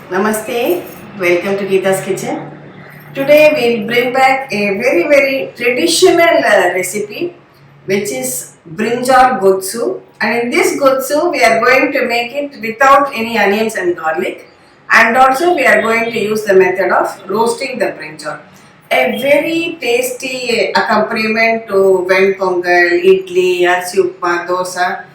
Namaste, welcome to Geeta's Kitchen. Today we'll bring back a very traditional recipe which is Brinjal Gothsu, and in this Gothsu we are going to make it without any onions and garlic, and also we are going to use the method of roasting the brinjal. A very tasty accompaniment to when Pongal, Idli, Dosa.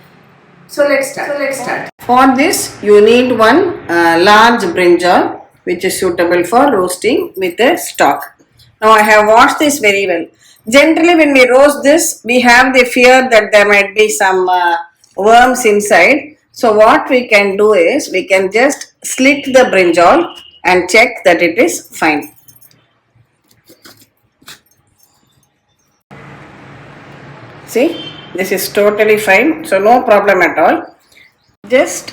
So let's start. For this, you need one large brinjal which is suitable for roasting with a stock. Now I have washed this very well. Generally, when we roast this, we have the fear that there might be some worms inside. So what we can do is we can just slit the brinjal and check that it is fine. See, this is totally fine, so no problem at all. Just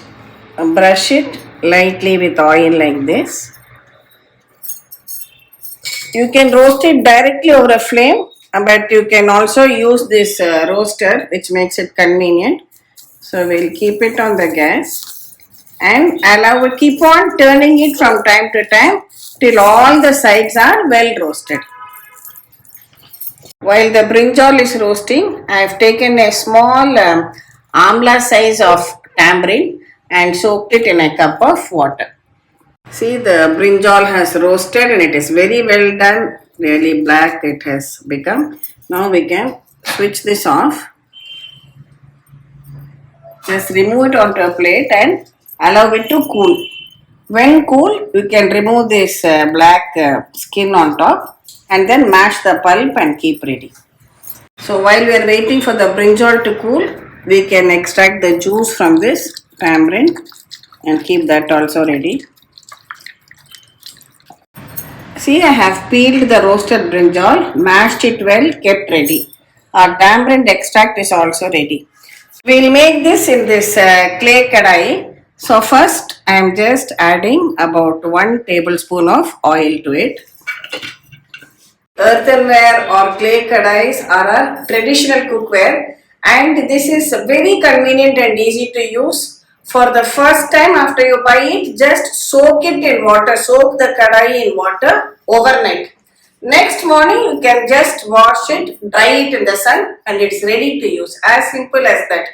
brush it lightly with oil like this. You can roast it directly over a flame, but you can also use this roaster which makes it convenient. So we'll keep it on the gas and allow it, keep on turning it from time to time till all the sides are well roasted. While the brinjal is roasting, I have taken a small amla size of tamarind and soaked it in a cup of water. See, the brinjal has roasted and it is very well done. Really black it has become. Now we can switch this off. Just remove it onto a plate and allow it to cool. When cool, you can remove this black skin on top and then mash the pulp and keep ready. So while we are waiting for the brinjal to cool, we can extract the juice from this tamarind and keep that also ready. See, I have peeled the roasted brinjal, mashed it well, kept ready. Our tamarind extract is also ready. We will make this in this clay kadai. So first I am just adding about 1 tablespoon of oil to it. Earthenware or clay kadais are a traditional cookware, and this is very convenient and easy to use. For the first time after you buy it, just soak it in water, soak the kadai in water overnight. Next morning you can just wash it, dry it in the sun, and it's ready to use. As simple as that.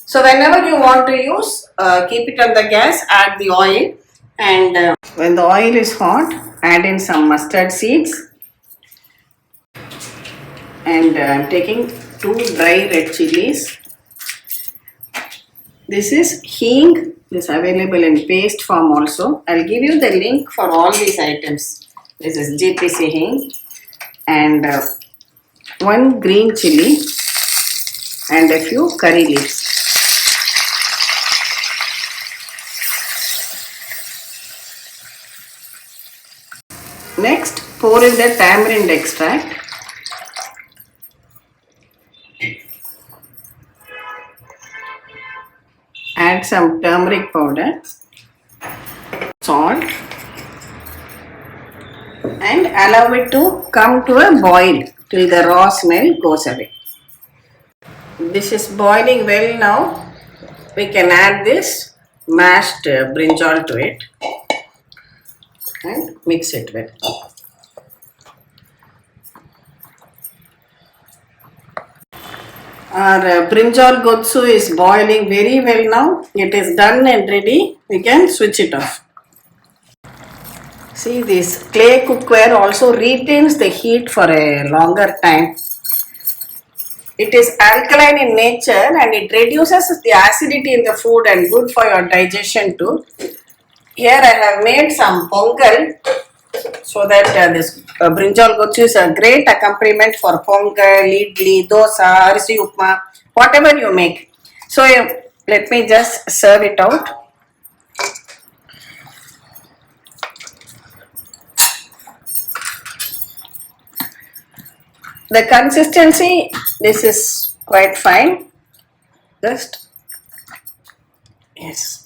So whenever you want to use, keep it on the gas, add the oil, and when the oil is hot, add in some mustard seeds. And I am taking 2 dry red chillies. This is Hing. This is available in paste form also. I will give you the link for all these items. This is GPC Hing, and 1 green chilli and a few curry leaves. Next, pour in the tamarind extract. Add some turmeric powder, salt, and allow it to come to a boil till the raw smell goes away. This is boiling well now. We can add this mashed brinjal to it and mix it well. Our Brinjal Gothsu is boiling very well now. It is done and ready. We can switch it off. See, this clay cookware also retains the heat for a longer time. It is alkaline in nature and it reduces the acidity in the food and good for your digestion too. Here I have made some pongal, so that this Brinjal Gothsu is a great accompaniment for Pongal, Idli, Dosa, upma, whatever you make. So let me just serve it out. The consistency, this is quite fine. Just, yes.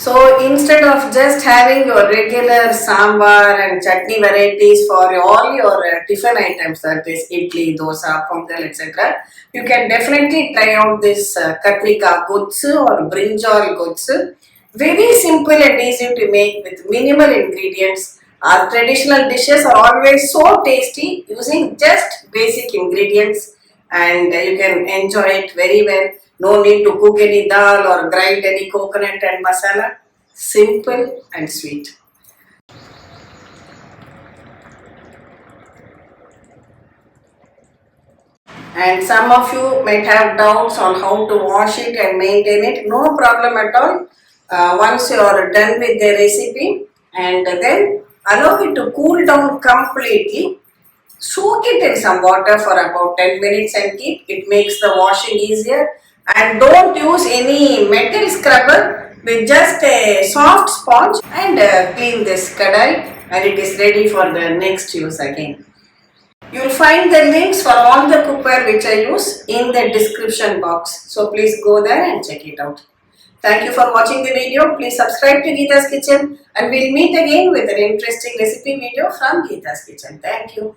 So instead of just having your regular sambar and chutney varieties for all your tiffin items, that is idli, dosa, pongal, etc., you can definitely try out this katrika gotsu or brinjal gothsu. Very simple and easy to make with minimal ingredients. Our traditional dishes are always so tasty using just basic ingredients, and you can enjoy it very well. No need to cook any dal or grind any coconut and masala. Simple and sweet. And some of you might have doubts on how to wash it and maintain it. No problem at all. Once you are done with the recipe, and then allow it to cool down completely. Soak it in some water for about 10 minutes and keep. It makes the washing easier. And don't use any metal scrubber, with just a soft sponge, and clean this kadai, and it is ready for the next use again. You will find the links for all the cookware which I use in the description box. So please go there and check it out. Thank you for watching the video. Please subscribe to Geeta's Kitchen, and we'll meet again with an interesting recipe video from Geeta's Kitchen. Thank you.